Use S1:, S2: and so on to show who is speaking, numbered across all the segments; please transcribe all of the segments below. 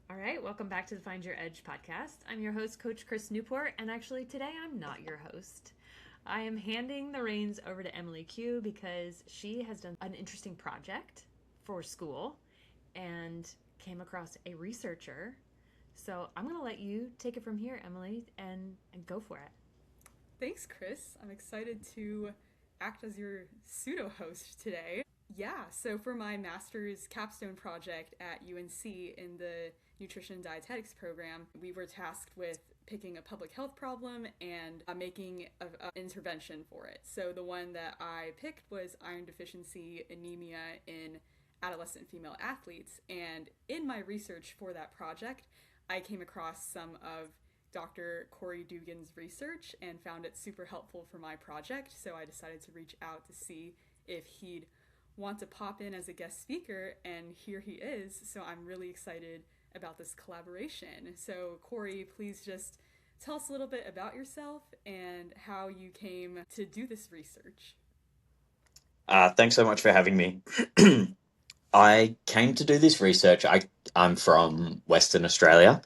S1: All right, welcome back to the Find Your Edge podcast. I'm your host, Coach Chris Newport, and actually today I'm not your host. I am handing the reins over to Emily Qiu because she has done an interesting project for school and came across a researcher. So I'm going to let you take it from here, Emily, and go for it.
S2: Thanks, Chris. I'm excited to act as your pseudo host today. Yeah, so for my master's capstone project at UNC in the nutrition and dietetics program, we were tasked with picking a public health problem and making an intervention for it. So the one that I picked was iron deficiency anemia in adolescent female athletes. And in my research for that project, I came across some of Dr. Cory Dugan's research and found it super helpful for my project. So I decided to reach out to see if he'd want to pop in as a guest speaker, and here he is. So I'm really excited about this collaboration. So Cory, please just tell us a little bit about yourself and how you came to do this research.
S3: Thanks so much for having me. I came to do this research. I'm from Western Australia,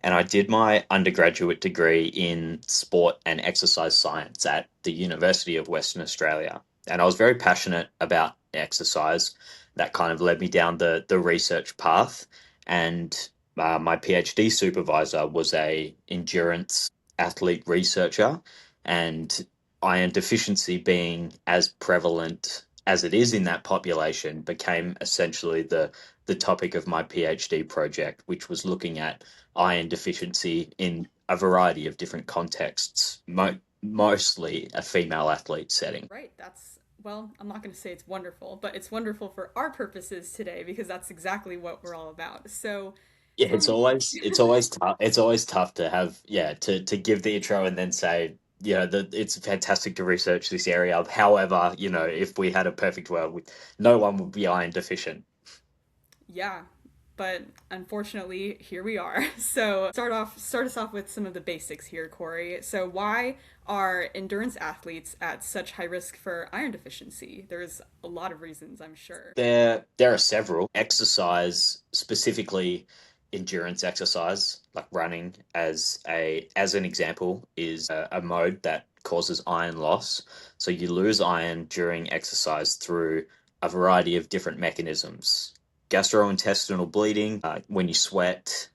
S3: and I did my undergraduate degree in sport and exercise science at the University of Western Australia. And I was very passionate about exercise. That kind of led me down the research path. And my PhD supervisor was a endurance athlete researcher, and iron deficiency being as prevalent as it is in that population became essentially the topic of my PhD project, which was looking at iron deficiency in a variety of different contexts, mostly a female athlete setting.
S2: Right, well, I'm not going to say it's wonderful, but it's wonderful for our purposes today because that's exactly what we're all about. So
S3: Yeah,
S2: tell me.
S3: it's always tough to have to give the intro and then say it's fantastic to research this area. However, if we had a perfect world, no one would be iron deficient.
S2: Yeah, but unfortunately, here we are. So start us off with some of the basics here, Cory. So why are endurance athletes at such high risk for iron deficiency? There's a lot of reasons, I'm sure.
S3: There are several. Exercise, specifically endurance exercise, like running as an example, is a mode that causes iron loss. So you lose iron during exercise through a variety of different mechanisms. Gastrointestinal bleeding, when you sweat,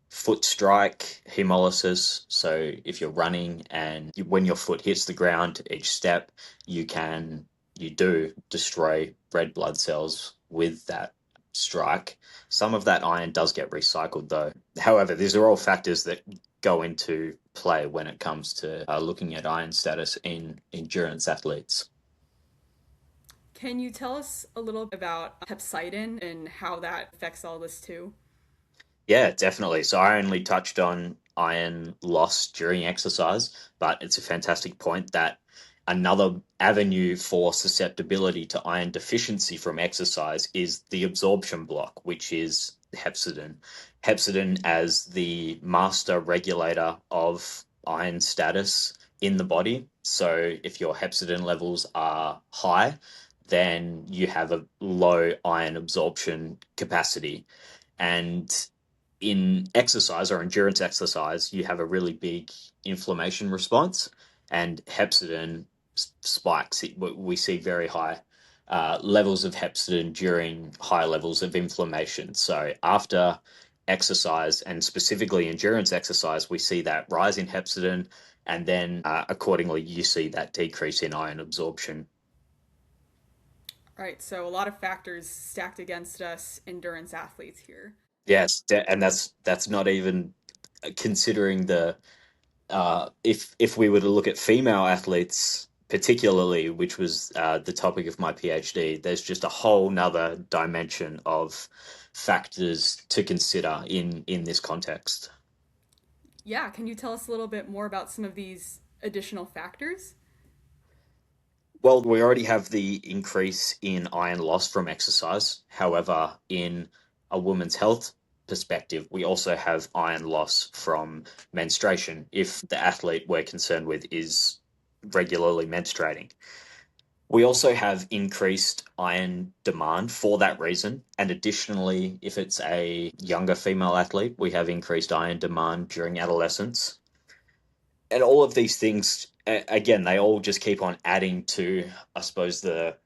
S3: foot strike, hemolysis. So if you're running and when your foot hits the ground each step, you do destroy red blood cells with that strike. Some of that iron does get recycled though. However, these are all factors that go into play when it comes to looking at iron status in endurance athletes.
S2: Can you tell us a little about hepcidin and how that affects all this too?
S3: Yeah, definitely. So I only touched on iron loss during exercise, but it's a fantastic point that another avenue for susceptibility to iron deficiency from exercise is the absorption block, which is hepcidin. Hepcidin as the master regulator of iron status in the body. So if your hepcidin levels are high, then you have a low iron absorption capacity. And in exercise or endurance exercise, you have a really big inflammation response, and hepcidin spikes. We see very high levels of hepcidin during high levels of inflammation. So after exercise, and specifically endurance exercise, we see that rise in hepcidin, and then accordingly, you see that decrease in iron absorption.
S2: Right, so a lot of factors stacked against us endurance athletes here.
S3: Yes, and that's not even considering the if we were to look at female athletes particularly, which was the topic of my PhD, there's just a whole nother dimension of factors to consider in this context.
S2: Yeah, can you tell us a little bit more about some of these additional factors?
S3: Well, we already have the increase in iron loss from exercise. However, in a woman's health perspective, we also have iron loss from menstruation if the athlete we're concerned with is regularly menstruating. We also have increased iron demand for that reason. And additionally, if it's a younger female athlete, we have increased iron demand during adolescence. And all of these things, again, they all just keep on adding to, I suppose, the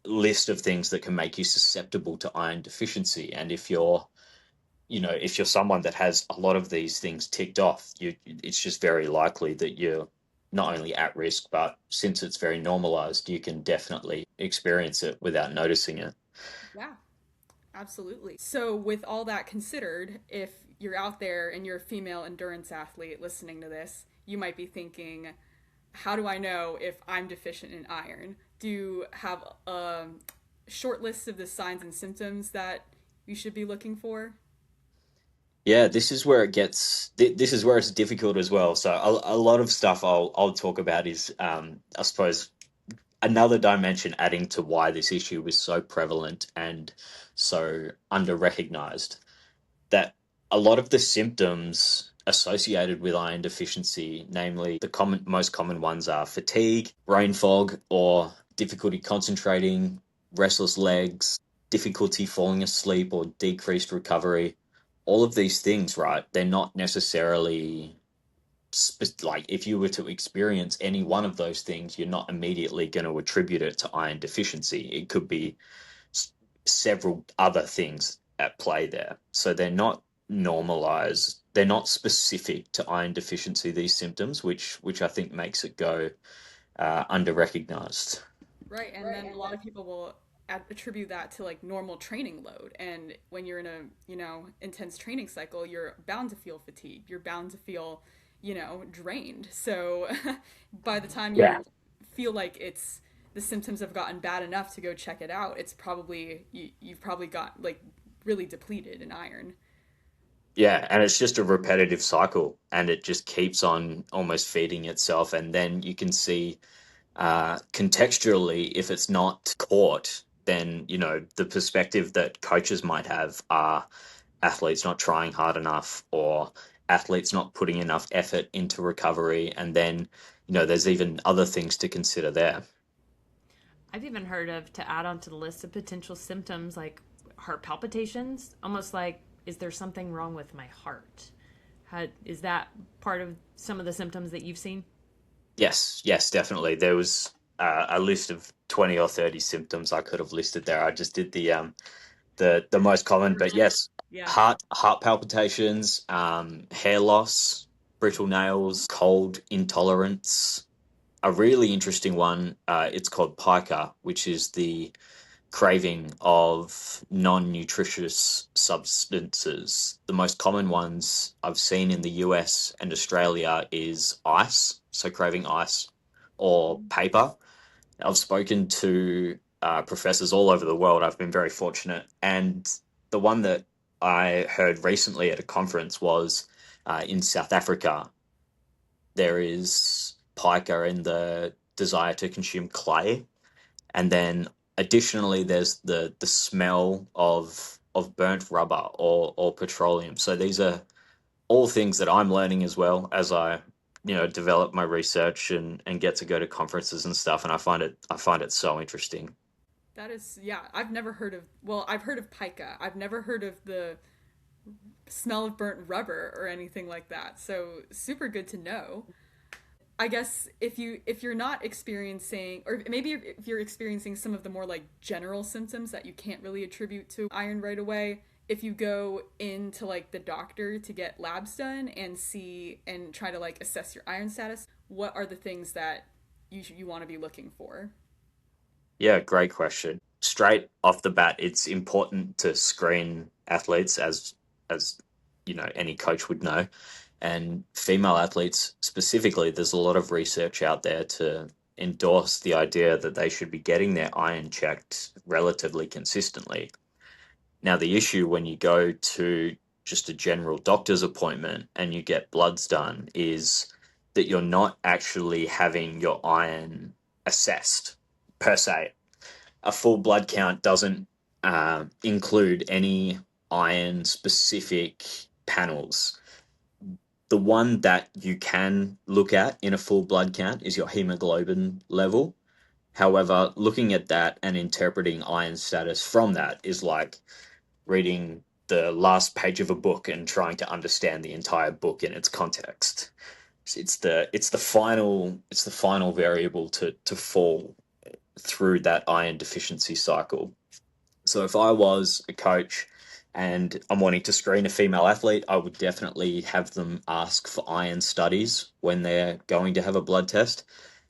S3: list of things that can make you susceptible to iron deficiency. And if you're someone that has a lot of these things ticked off, it's just very likely that you're not only at risk, but since it's very normalized, you can definitely experience it without noticing it.
S2: Yeah, absolutely. So, with all that considered, if you're out there and you're a female endurance athlete listening to this, you might be thinking, how do I know if I'm deficient in iron? Do you have a short list of the signs and symptoms that you should be looking for?
S3: Yeah, this is where it's difficult as well. So a lot of stuff I'll talk about is I suppose another dimension adding to why this issue is so prevalent and so under recognized, that a lot of the symptoms associated with iron deficiency, namely most common ones are fatigue, brain fog, or difficulty concentrating, restless legs, difficulty falling asleep, or decreased recovery. All of these things, right? They're not necessarily like if you were to experience any one of those things, you're not immediately going to attribute it to iron deficiency. It could be several other things at play there. So they're not normalized. They're not specific to iron deficiency, these symptoms, which I think makes it go under recognized.
S2: Right, and then a lot of people will attribute that to like normal training load. And when you're in a, intense training cycle, you're bound to feel fatigued. You're bound to feel, drained. So by the time
S3: Yeah.
S2: you feel like the symptoms have gotten bad enough to go check it out, it's probably you've probably got like really depleted in iron.
S3: Yeah, and it's just a repetitive cycle and it just keeps on almost feeding itself. And then you can see contextually, if it's not caught, then, the perspective that coaches might have are athletes not trying hard enough or athletes not putting enough effort into recovery. And then, there's even other things to consider there.
S1: I've even heard of, to add on to the list of potential symptoms, like heart palpitations, almost like, is there something wrong with my heart? Is that part of some of the symptoms that you've seen?
S3: Yes, definitely. There was a list of 20 or 30 symptoms I could have listed there. I just did the most common, but yes,
S1: Yeah.
S3: heart palpitations, hair loss, brittle nails, cold intolerance. A really interesting one, it's called pica, which is the craving of non-nutritious substances. The most common ones I've seen in the US and Australia is ice, so craving ice or paper. I've spoken to professors all over the world. I've been very fortunate. And the one that I heard recently at a conference was in South Africa. There is pica in the desire to consume clay. And then additionally, there's the smell of burnt rubber or petroleum. So these are all things that I'm learning as well as I develop my research and get to go to conferences and stuff. And I find it so interesting.
S2: That is, yeah, I've never heard of, well, I've heard of pica. I've never heard of the smell of burnt rubber or anything like that. So super good to know. I guess if you're not experiencing, or maybe if you're experiencing some of the more like general symptoms that you can't really attribute to iron right away, if you go into like the doctor to get labs done and see and try to like assess your iron status, what are the things that you want to be looking for?
S3: Yeah, great question. Straight off the bat, it's important to screen athletes as any coach would know. And female athletes specifically, there's a lot of research out there to endorse the idea that they should be getting their iron checked relatively consistently. Now, the issue when you go to just a general doctor's appointment and you get bloods done is that you're not actually having your iron assessed per se. A full blood count doesn't include any iron specific panels. The one that you can look at in a full blood count is your hemoglobin level. However, looking at that and interpreting iron status from that is like reading the last page of a book and trying to understand the entire book in its context. It's the final variable to fall through that iron deficiency cycle. So if I was a coach and I'm wanting to screen a female athlete, I would definitely have them ask for iron studies when they're going to have a blood test.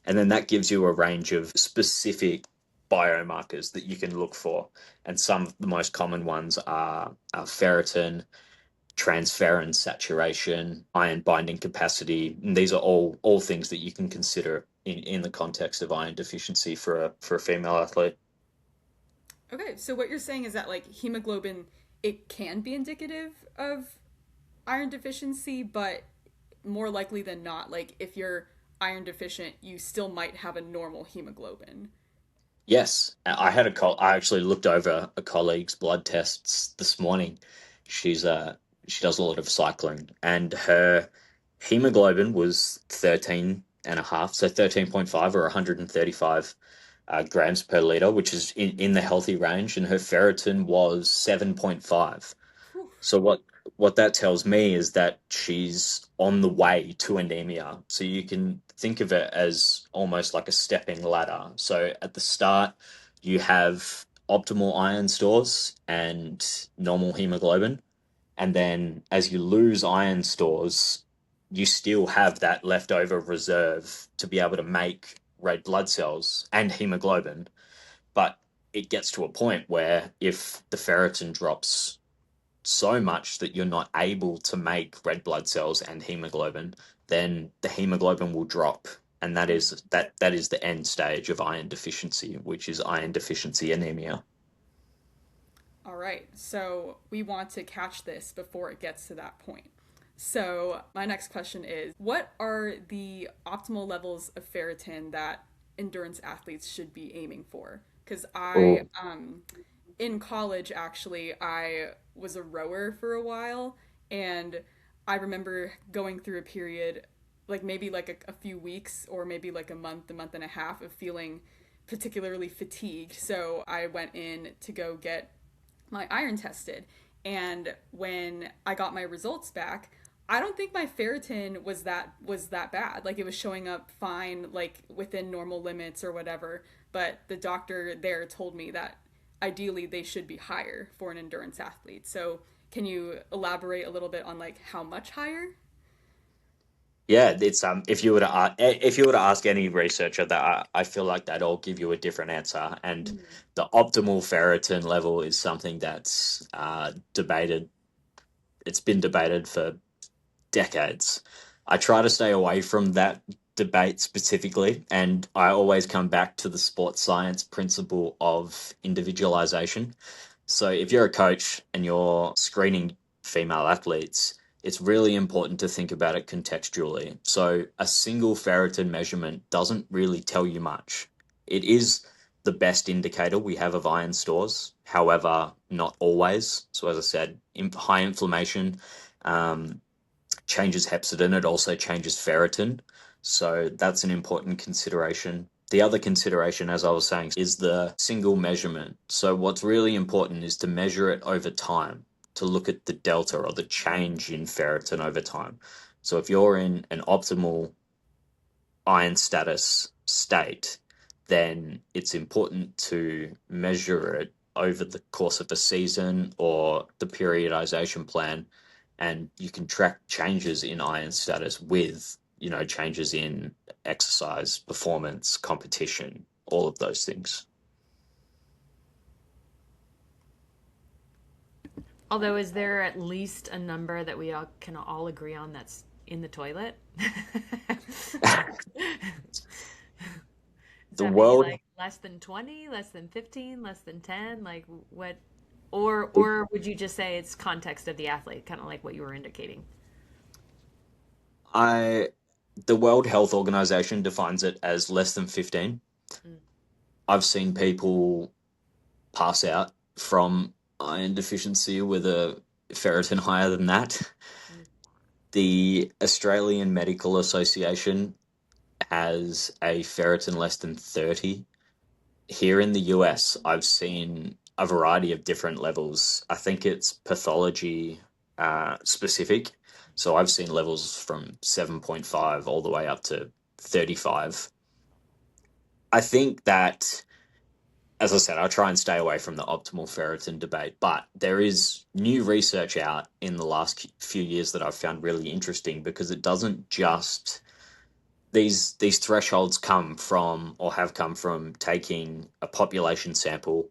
S3: And then that gives you a range of specific biomarkers that you can look for. And some of the most common ones are ferritin, transferrin saturation, iron binding capacity. And these are all things that you can consider in the context of iron deficiency for a female athlete.
S2: Okay, so what you're saying is that like hemoglobin, it can be indicative of iron deficiency, but more likely than not, like if you're iron deficient, you still might have a normal hemoglobin.
S3: Yes, I actually looked over a colleague's blood tests this morning. She does a lot of cycling, and her hemoglobin was 13 and a half, so 13.5 or 135 grams per liter, which is in the healthy range, and her ferritin was 7.5.
S2: Whew.
S3: So what that tells me is that she's on the way to anemia. So you can think of it as almost like a stepping ladder. So at the start, you have optimal iron stores and normal hemoglobin. And then as you lose iron stores, you still have that leftover reserve to be able to make red blood cells and hemoglobin. But it gets to a point where if the ferritin drops so much that you're not able to make red blood cells and hemoglobin, then the hemoglobin will drop. And that is the end stage of iron deficiency, which is iron deficiency anemia.
S2: All right, so we want to catch this before it gets to that point. So my next question is, what are the optimal levels of ferritin that endurance athletes should be aiming for? Because
S3: Oh,
S2: in college, actually, I was a rower for a while, and I remember going through a period, like maybe like a few weeks or maybe like a month and a half of feeling particularly fatigued. So I went in to go get my iron tested. And when I got my results back, I don't think my ferritin was that bad. Like it was showing up fine, like within normal limits or whatever. But the doctor there told me that ideally they should be higher for an endurance athlete. So can you elaborate a little bit on like how much higher?
S3: yeah, it's if you were to ask any researcher that I feel like they'd all give you a different answer. And
S2: Mm.
S3: the optimal ferritin level is something that's debated. It's been debated for decades. I try to stay away from that debate specifically, and I always come back to the sports science principle of individualization. So if you're a coach and you're screening female athletes, it's really important to think about it contextually. So a single ferritin measurement doesn't really tell you much. It is the best indicator we have of iron stores, however, not always. So as I said, high inflammation, um, changes hepcidin, it also changes ferritin. So that's an important consideration. The other consideration, as I was saying, is the single measurement. So what's really important is to measure it over time, to look at the delta or the change in ferritin over time. So if you're in an optimal iron status state, then it's important to measure it over the course of a season or the periodization plan, and you can track changes in iron status with, changes in exercise, performance, competition, all of those things.
S1: Although, is there at least a number that we all can all agree on that's in the toilet? Does
S3: The
S1: that be
S3: world
S1: like less than 20, less than 15, less than 10? Like what? Or would you just say it's context of the athlete, kind of like what you were indicating?
S3: I the World Health Organization defines it as less than 15.
S1: Mm,
S3: I've seen people pass out from iron deficiency with a ferritin higher than that.
S1: mm.
S3: The Australian Medical Association has a ferritin less than 30. here in the US, I've seen a variety of different levels. I think it's pathology specific. So I've seen levels from 7.5 all the way up to 35. I think that, as I said, I try and stay away from the optimal ferritin debate, but there is new research out in the last few years that I've found really interesting because it doesn't just these thresholds come from or have come from taking a population sample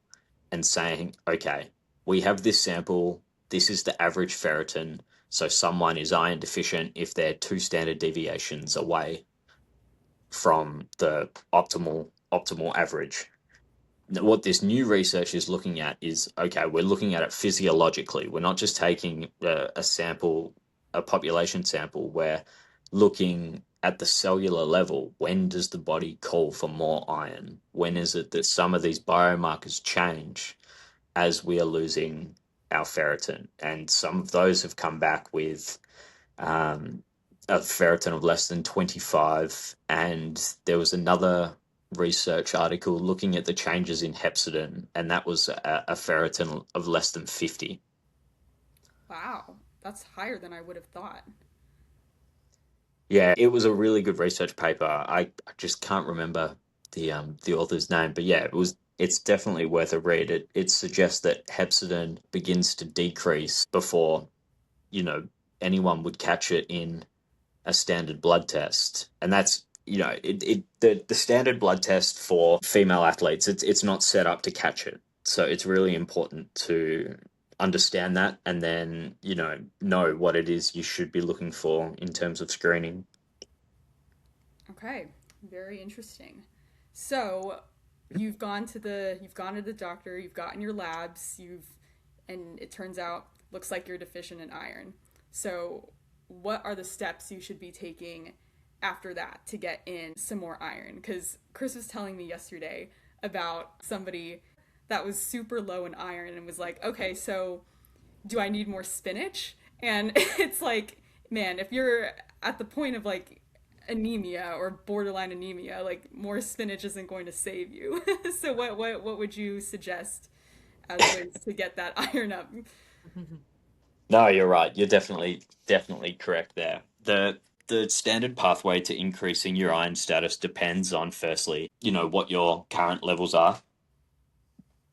S3: and saying, okay, we have this sample, this is the average ferritin, so someone is iron deficient if they're 2 standard deviations away from the optimal average. What this new research is looking at is, okay, we're looking at it physiologically. We're not just taking a sample, a population sample. We're looking at the cellular level. When does the body call for more iron? When is it that some of these biomarkers change as we are losing our ferritin? And some of those have come back with a ferritin of less than 25. And there was another research article looking at the changes in hepcidin, and that was a ferritin of less than 50.
S2: Wow, that's higher than I would have thought.
S3: Yeah, it was a really good research paper. I just can't remember the author's name, but yeah, it's definitely worth a read. It suggests that hepcidin begins to decrease before, anyone would catch it in a standard blood test. And that's, the standard blood test for female athletes, it's not set up to catch it. So it's really important to understand that and then, know what it is you should be looking for in terms of screening.
S2: Okay, very interesting. So you've gone to the doctor, you've gotten your labs, and it turns out looks like you're deficient in iron. So what are the steps you should be taking after that to get in some more iron? Because Chris was telling me yesterday about somebody that was super low in iron and was like, okay, so do I need more spinach? And it's like, man, if you're at the point of like anemia or borderline anemia, like more spinach isn't going to save you. So what would you suggest as ways to get that iron up?
S3: No, you're right. You're definitely correct there. The standard pathway to increasing your iron status depends on, firstly, what your current levels are.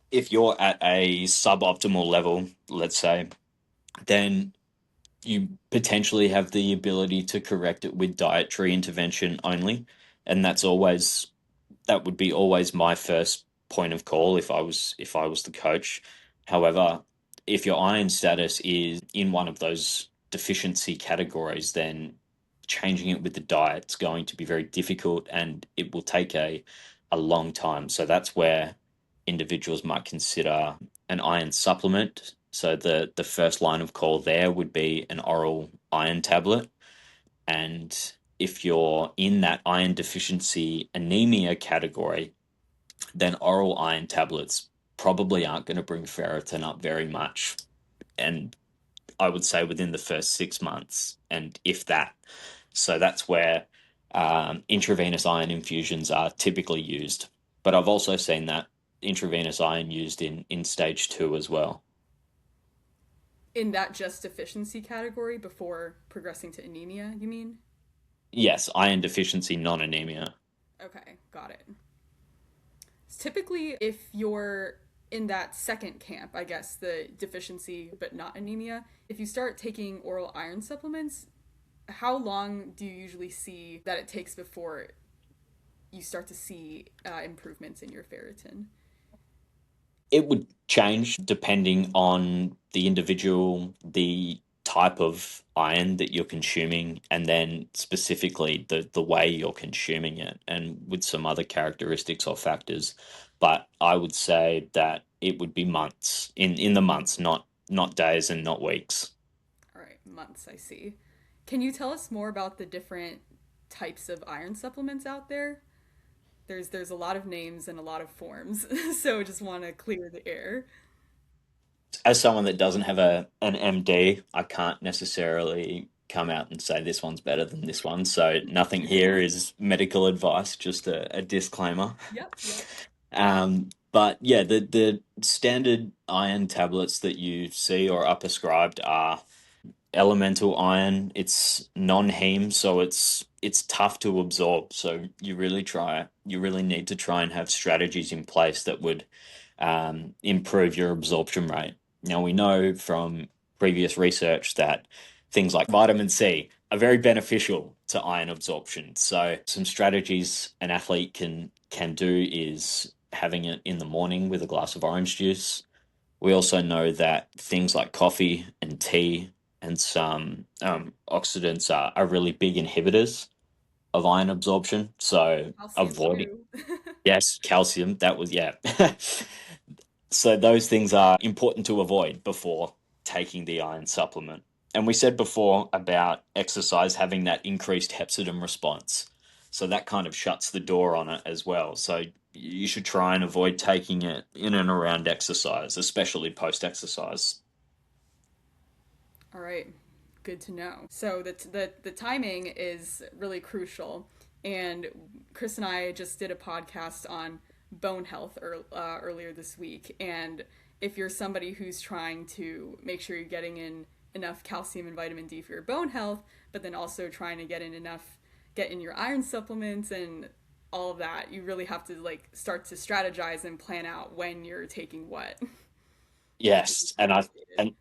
S3: If you're at a suboptimal level, let's say, then you potentially have the ability to correct it with dietary intervention only. And that would be always my first point of call if I was the coach. However, if your iron status is in one of those deficiency categories, then changing it with the diet's going to be very difficult and it will take a long time. So that's where individuals might consider an iron supplement. So the first line of call there would be an oral iron tablet. And if you're in that iron deficiency anemia category, then oral iron tablets probably aren't going to bring ferritin up very much. And I would say within the first 6 months, and if that. So that's where intravenous iron infusions are typically used. But I've also seen that intravenous iron used in stage 2 as well.
S2: In that just deficiency category before progressing to anemia, you mean?
S3: Yes, iron deficiency, non-anemia.
S2: Okay, got it. Typically, if you're in that second camp, I guess, the deficiency but not anemia, if you start taking oral iron supplements, how long do you usually see that it takes before you start to see improvements in your ferritin?
S3: It would change depending on the individual, the type of iron that you're consuming, and then specifically the way you're consuming it, and with some other characteristics or factors. But I would say that it would be months, in the months, not days and not weeks.
S2: All right, months, I see. Can you tell us more about the different types of iron supplements out there? There's a lot of names and a lot of forms, so I just want to clear the air.
S3: As someone that doesn't have an MD, I can't necessarily come out and say this one's better than this one. So nothing here is medical advice, just a disclaimer.
S2: Yep, yep.
S3: But yeah, the standard iron tablets that you see or are prescribed are elemental iron. It's non-heme, so it's tough to absorb. So you really need to try and have strategies in place that would improve your absorption rate. Now we know from previous research that things like vitamin C are very beneficial to iron absorption. So some strategies an athlete can do is having it in the morning with a glass of orange juice. We also know that things like coffee and tea and some oxidants are really big inhibitors of iron absorption. So
S2: Calcium
S3: avoiding,
S2: too.
S3: yes, calcium, that was, yeah. So those things are important to avoid before taking the iron supplement. And we said before about exercise having that increased hepcidin response. So that kind of shuts the door on it as well. So you should try and avoid taking it in and around exercise, especially post-exercise.
S2: All right, good to know. So the timing is really crucial, and Chris and I just did a podcast on bone health earlier this week. And if you're somebody who's trying to make sure you're getting in enough calcium and vitamin D for your bone health, but then also trying to get in your iron supplements and all of that, you really have to like start to strategize and plan out when you're taking what. To keep
S3: Yes,
S2: yourself updated.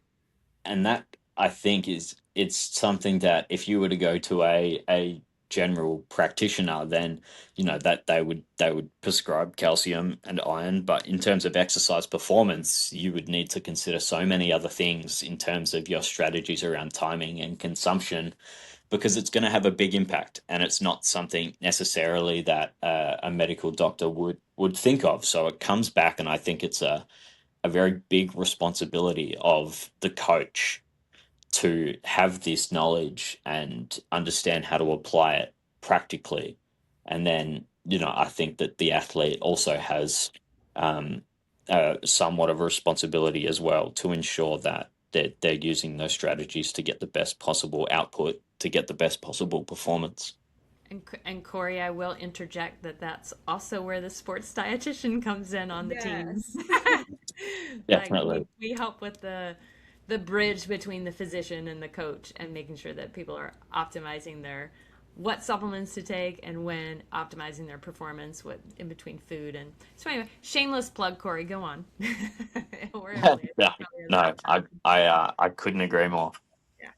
S3: and that I think it's something that if you were to go to a general practitioner, then you know that they would prescribe calcium and iron. But in terms of exercise performance, you would need to consider so many other things in terms of your strategies around timing and consumption, because it's going to have a big impact, and it's not something necessarily that a medical doctor would think of. So it comes back, and I think it's a very big responsibility of the coach to have this knowledge and understand how to apply it practically. And then, you know, I think that the athlete also has um, somewhat of a responsibility as well to ensure that they're using those strategies to get the best possible output, to get the best possible performance.
S1: And Cory, I will interject that that's also where the sports dietitian comes in on the team.
S2: Yes.
S1: Like
S3: Definitely.
S1: we help with the bridge between the physician and the coach and making sure that people are optimizing their what supplements to take and when, optimizing their performance with in between food. And so anyway, shameless plug, Cory, go on. Or Emily, I
S3: Yeah.
S1: think probably has
S3: No,
S1: more time.
S3: I couldn't agree more.
S1: Yeah.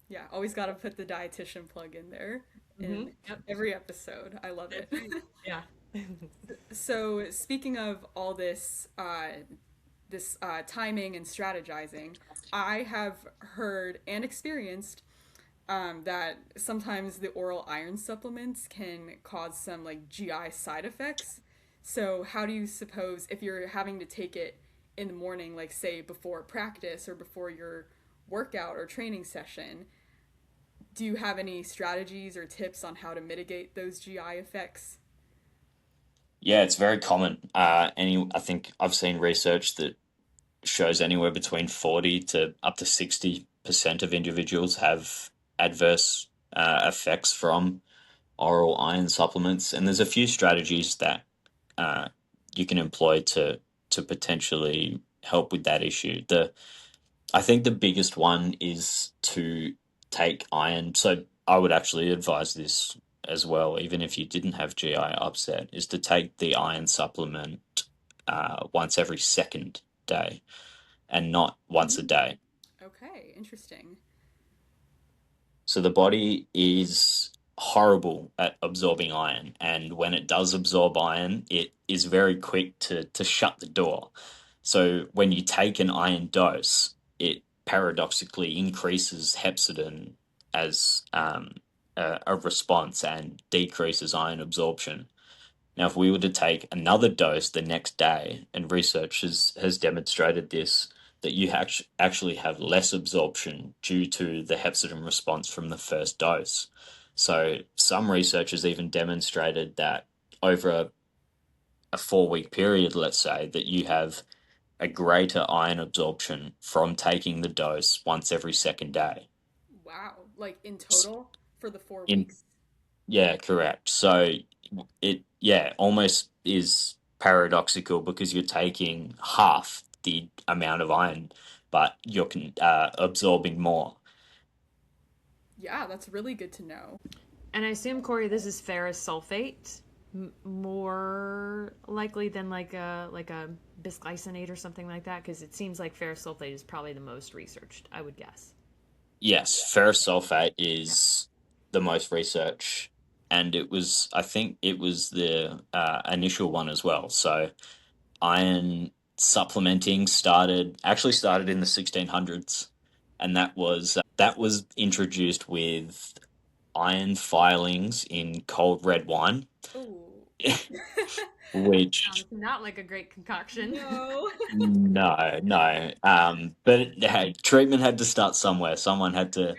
S2: Yeah, always got to put the dietitian plug in there in
S1: Yep.
S2: every episode. I love
S1: That's
S2: it.
S1: right. Yeah.
S2: So, speaking of all this timing and strategizing, I have heard and experienced that sometimes the oral iron supplements can cause some like GI side effects. So, how do you suppose if you're having to take it in the morning, like say before practice or before your workout or training session, do you have any strategies or tips on how to mitigate those GI effects?
S3: Yeah, it's very common. I think I've seen research that shows anywhere between 40 to up to 60% of individuals have adverse effects from oral iron supplements. And there's a few strategies that uh, you can employ to potentially help with that issue. I think the biggest one is to take iron. So I would actually advise this as well, even if you didn't have GI upset, is to take the iron supplement once every second day and not once a
S2: Mm.
S3: day.
S2: Okay, interesting.
S3: So the body is horrible at absorbing iron, and when it does absorb iron, it is very quick to shut the door. So when you take an iron dose, it paradoxically increases hepcidin as a response and decreases iron absorption. Now, if we were to take another dose the next day, and research has demonstrated this, that you actually have less absorption due to the hepcidin response from the first dose. So some researchers even demonstrated that over a 4 week period, let's say, that you have a greater iron absorption from taking the dose once every second day.
S2: Wow. Like in total for the four
S3: In
S2: weeks?
S3: Yeah, correct. So it, yeah, almost is. paradoxical because you're taking half the amount of iron, but you're absorbing more.
S2: Yeah, that's really good to know.
S1: And I assume, Corey, this is ferrous sulfate, more likely than like a bisglycinate or something like that, because it seems like ferrous sulfate is probably the most researched, I would guess.
S3: Yes, ferrous sulfate is the most research, and I think it was the initial one as well. So iron supplementing started in the 1600s, and that was introduced with iron filings in cold red wine,
S2: Oh.
S3: which
S1: Sounds not like a great concoction.
S2: No.
S3: no, but hey, treatment had to start somewhere. Someone had to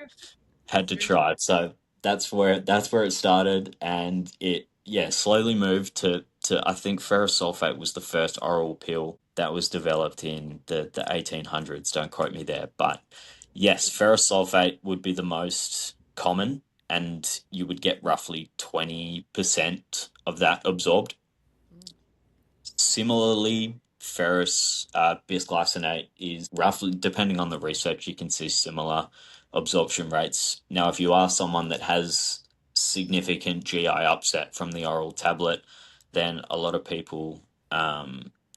S3: try it. So that's where it started, and it slowly moved to I think ferrous sulfate was the first oral pill that was developed in the 1800s. Don't quote me there, but yes, ferrous sulfate would be the most common, and you would get roughly 20% of that absorbed. Similarly, ferrous bisglycinate is roughly, depending on the research, you can see similar absorption rates. Now, if you are someone that has significant GI upset from the oral tablet, then a lot of people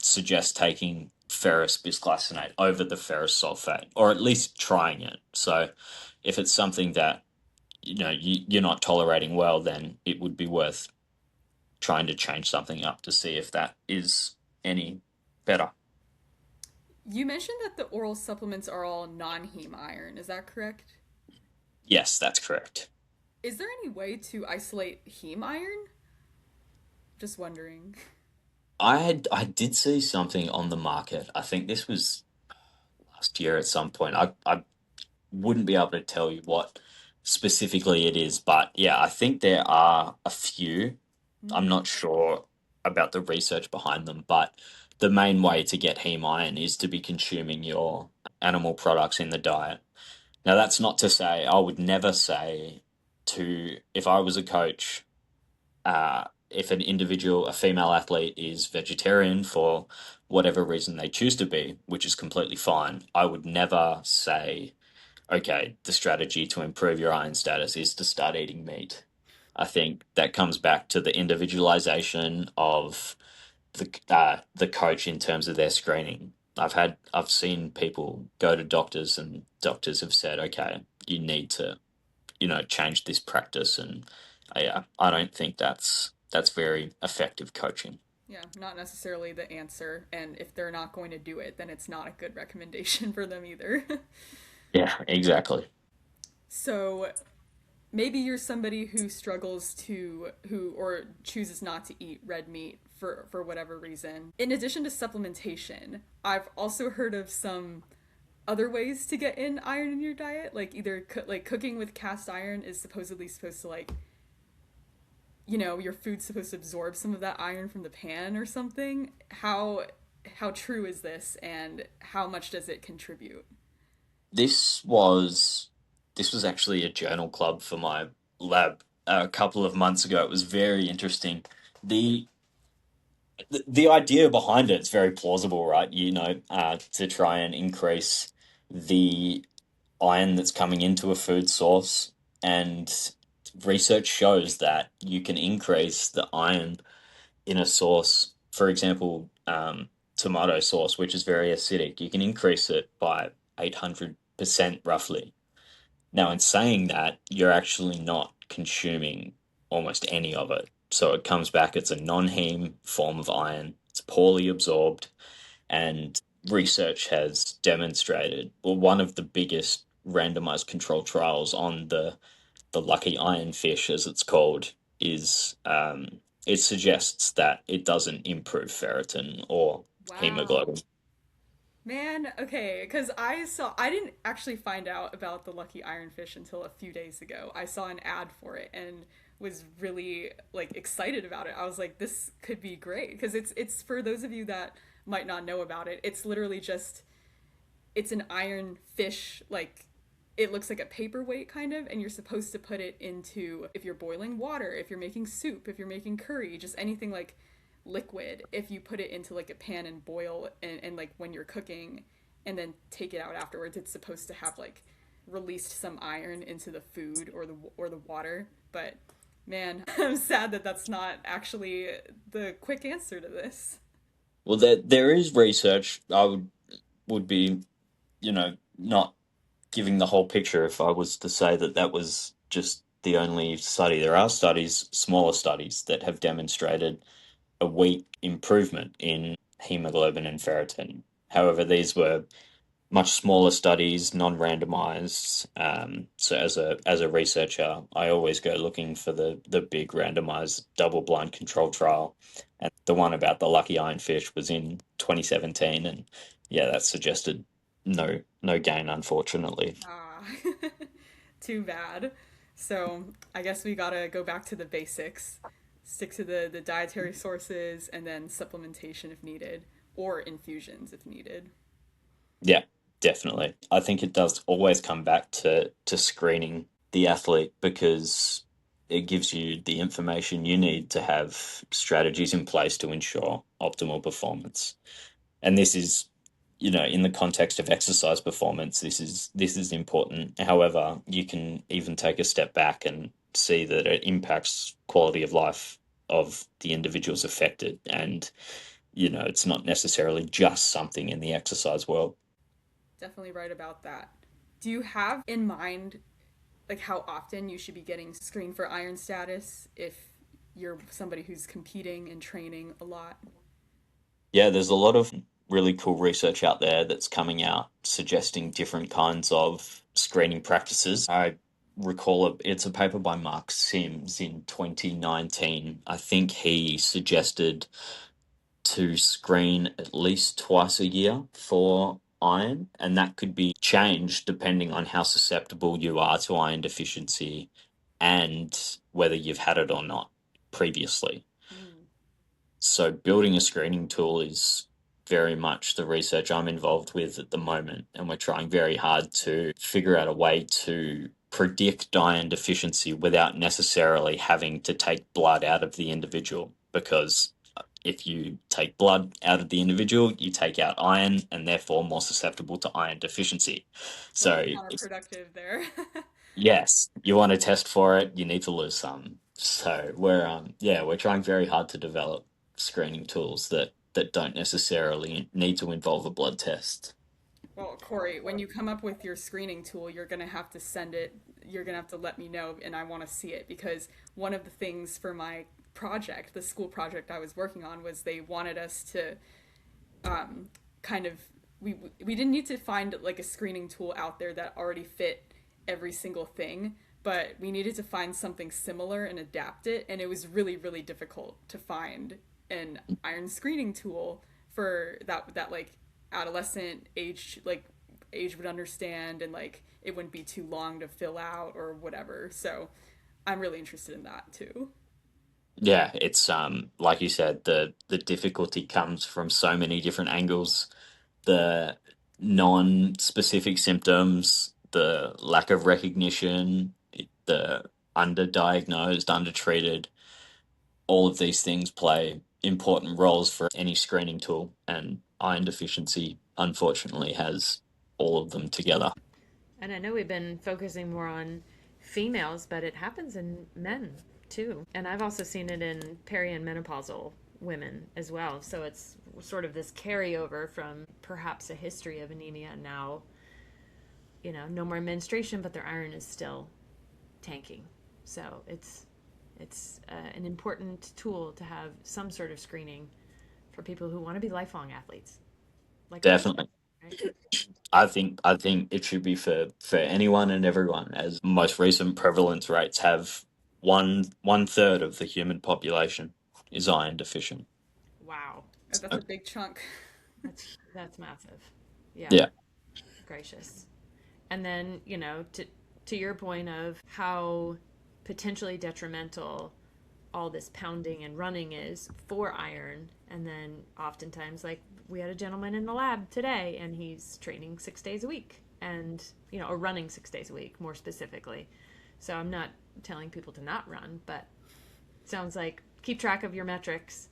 S3: suggest taking ferrous bisglycinate over the ferrous sulfate, or at least trying it. So, if it's something that you're not tolerating well, then it would be worth trying to change something up to see if that is any better.
S2: You mentioned that the oral supplements are all non-heme iron. Is that correct?
S3: Yes, that's correct.
S2: Is there any way to isolate heme iron? Just wondering.
S3: I did see something on the market. I think this was last year at some point. I wouldn't be able to tell you what specifically it is, but yeah, I think there are a few. I'm
S2: Mm.
S3: not sure about the research behind them, but the main way to get heme iron is to be consuming your animal products in the diet. Now, that's not to say I would never say if I was a coach, if an individual, a female athlete, is vegetarian for whatever reason they choose to be, which is completely fine, I would never say, okay, the strategy to improve your iron status is to start eating meat. I think that comes back to the individualization of the coach in terms of their screening. I've seen people go to doctors, and doctors have said, okay, you need to change this practice, and I don't think that's very effective coaching.
S2: Yeah, not necessarily the answer. And if they're not going to do it, then it's not a good recommendation for them either.
S3: Yeah, exactly.
S2: So maybe you're somebody who struggles to who or chooses not to eat red meat for whatever reason. In addition to supplementation, I've also heard of some other ways to get in iron in your diet, like either like cooking with cast iron is supposed to like your food's supposed to absorb some of that iron from the pan or something. How true is this, and how much does it contribute?
S3: This was this was actually a journal club for my lab a couple of months ago. It was very interesting. The the idea behind it's very plausible, right? To try and increase the iron that's coming into a food source, and research shows that you can increase the iron in a sauce. For example, tomato sauce, which is very acidic, you can increase it by 800% roughly. Now, in saying that, you're actually not consuming almost any of it. So it comes back, it's a non-heme form of iron, it's poorly absorbed, and research has demonstrated, well, one of the biggest randomized control trials on the lucky iron fish, as it's called, is it suggests that it doesn't improve ferritin or
S2: Wow.
S3: hemoglobin.
S2: Man, okay, because I didn't actually find out about the lucky ironfish until a few days ago. I saw an ad for it and was really like excited about it. I was like, this could be great because it's for those of you that might not know about it. It's literally just it's an iron fish, like it looks like a paperweight kind of, and you're supposed to put it into, if you're boiling water, if you're making soup, if you're making curry, just anything like liquid if you put it into like a pan and boil, and like when you're cooking and then take it out afterwards, it's supposed to have like released some iron into the food or the water. But man, I'm sad that that's not actually the quick answer to this.
S3: Well, there is research. I would be, not giving the whole picture if I was to say that that was just the only study. There are studies, smaller studies, that have demonstrated a weak improvement in hemoglobin and ferritin. However, these were much smaller studies, non-randomized. So as a researcher, I always go looking for the big randomized double-blind control trial, and the one about the lucky ironfish was in 2017, and yeah, that suggested no gain, unfortunately.
S2: Ah, too bad. So I guess we gotta go back to the basics, stick to the dietary sources, and then supplementation if needed, or infusions if needed.
S3: Yeah, definitely. I think it does always come back to screening the athlete, because it gives you the information you need to have strategies in place to ensure optimal performance. And this is, in the context of exercise performance, this is important. However, you can even take a step back and see that it impacts quality of life of the individuals affected. And, it's not necessarily just something in the exercise world.
S2: Definitely right about that. Do you have in mind like how often you should be getting screened for iron status if you're somebody who's competing and training a lot?
S3: Yeah, there's a lot of really cool research out there that's coming out suggesting different kinds of screening practices. I recall it's a paper by Mark Sims in 2019. I think he suggested to screen at least twice a year for iron, and that could be changed depending on how susceptible you are to iron deficiency and whether you've had it or not previously.
S2: Mm.
S3: So building a screening tool is very much the research I'm involved with at the moment, and we're trying very hard to figure out a way to predict iron deficiency without necessarily having to take blood out of the individual, because if you take blood out of the individual, you take out iron and therefore more susceptible to iron deficiency.
S2: Totally
S3: So
S2: counterproductive there.
S3: yes, you want to test for it, you need to lose some. So we're trying very hard to develop screening tools that don't necessarily need to involve a blood test.
S2: Well, Corey, when you come up with your screening tool, you're going to have to send it. You're going to have to let me know, and I want to see it because one of the things for my project, the school project I was working on, was they wanted us to kind of we didn't need to find like a screening tool out there that already fit every single thing, but we needed to find something similar and adapt it, and it was really really difficult to find an iron screening tool for that like adolescent age would understand, and like it wouldn't be too long to fill out or whatever. So I'm really interested in that too.
S3: Yeah, it's like you said, the difficulty comes from so many different angles. The non-specific symptoms, the lack of recognition, the underdiagnosed, undertreated, all of these things play important roles for any screening tool, and iron deficiency, unfortunately, has all of them together.
S1: And I know we've been focusing more on females, but it happens in men too. And I've also seen it in peri and menopausal women as well. So it's sort of this carryover from perhaps a history of anemia. Now, no more menstruation, but their iron is still tanking. So it's an important tool to have some sort of screening for people who want to be lifelong athletes, like us,
S3: Definitely.
S1: right?
S3: I think it should be for anyone and everyone, as most recent prevalence rates have one third of the human population is iron deficient.
S1: Wow,
S2: That's a big chunk.
S1: that's massive. Yeah,
S3: Yeah,
S1: gracious. And then, to your point of how potentially detrimental all this pounding and running is for iron. And then oftentimes, like we had a gentleman in the lab today, and he's training 6 days a week, and or running 6 days a week more specifically. So I'm not telling people to not run, but it sounds like keep track of your metrics,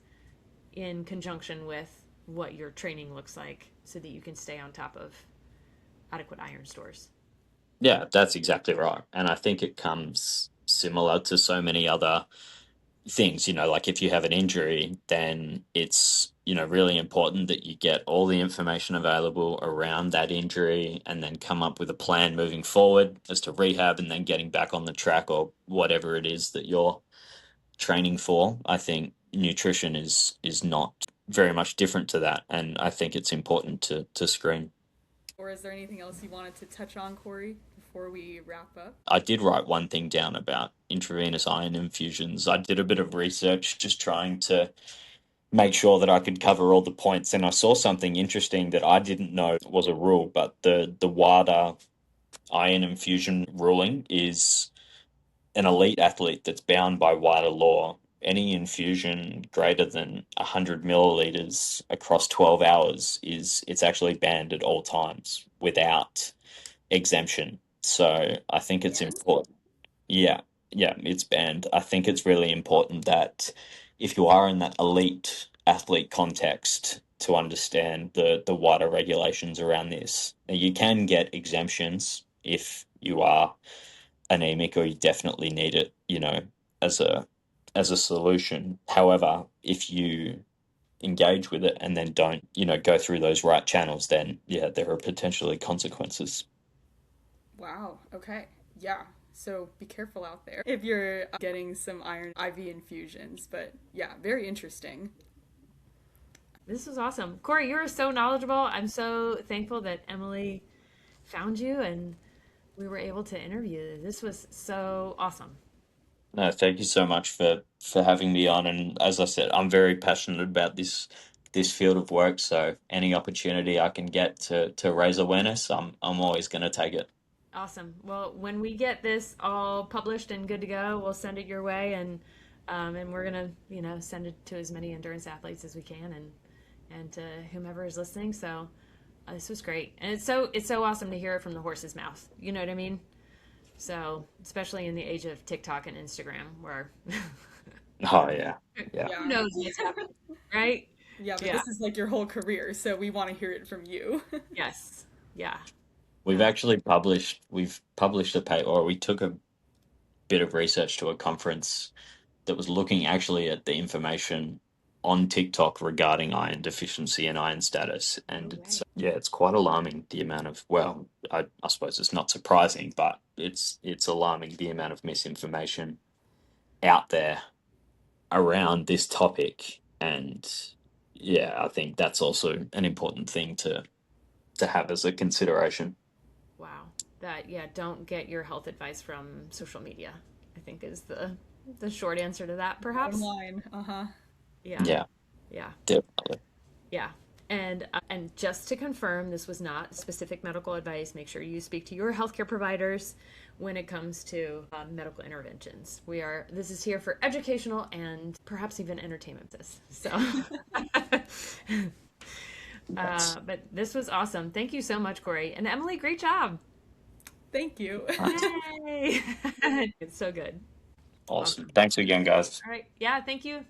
S1: in conjunction with what your training looks like so that you can stay on top of adequate iron stores.
S3: Yeah, that's exactly right. And I think it comes similar to so many other things, like if you have an injury, then it's, really important that you get all the information available around that injury and then come up with a plan moving forward as to rehab and then getting back on the track or whatever it is that you're training for. I think nutrition is not very much different to that, and I think it's important to screen.
S2: Or is there anything else you wanted to touch on, Cory, before we wrap up?
S3: I did write one thing down about intravenous iron infusions. I did a bit of research just trying to make sure that I could cover all the points, and I saw something interesting that I didn't know was a rule, but the WADA iron infusion ruling is an elite athlete that's bound by WADA law. Any infusion greater than 100 milliliters across 12 hours it's actually banned at all times without exemption. So I think it's important. Yeah, yeah, it's banned. I think it's really important that if you are in that elite athlete context to understand the wider regulations around this. You can get exemptions if you are anemic or you definitely need it, as a solution. However, if you engage with it and then don't, go through those right channels, then yeah, there are potentially consequences.
S2: Wow, okay. Yeah. So be careful out there if you're getting some iron IV infusions. But yeah, very interesting.
S1: This was awesome. Cory, you were so knowledgeable. I'm so thankful that Emily found you and we were able to interview you. This was so awesome.
S3: No, thank you so much for having me on. And as I said, I'm very passionate about this field of work. So any opportunity I can get to raise awareness, I'm always going to take it.
S1: Awesome. Well, when we get this all published and good to go, we'll send it your way, and we're gonna, send it to as many endurance athletes as we can, and to whomever is listening. So this was great, and it's so awesome to hear it from the horse's mouth. You know what I mean? So especially in the age of TikTok and Instagram, where
S3: Oh yeah, yeah.
S1: who knows what's happening, right?
S2: Yeah, but
S1: Yeah.
S2: this is like your whole career, so we want to hear it from you.
S1: Yes. Yeah.
S3: We've published a paper, or we took a bit of research to a conference that was looking actually at the information on TikTok regarding iron deficiency and iron status. And it's quite alarming the amount of, well, I suppose it's not surprising, but it's alarming the amount of misinformation out there around this topic. And yeah, I think that's also an important thing to have as a consideration.
S1: Wow. That, yeah, don't get your health advice from social media, I think is the short answer to that, perhaps.
S2: Online. Uh-huh.
S1: Yeah.
S3: Yeah,
S1: Yeah.
S3: definitely.
S1: Yeah. And just to confirm, this was not specific medical advice. Make sure you speak to your healthcare providers when it comes to medical interventions. This is here for educational and perhaps even entertainment purposes. So, but this was awesome. Thank you so much, Cory. And Emily, great job.
S2: Thank you.
S1: Yay. It's so good.
S3: Awesome. Thanks again, guys.
S1: All right. Yeah. Thank you.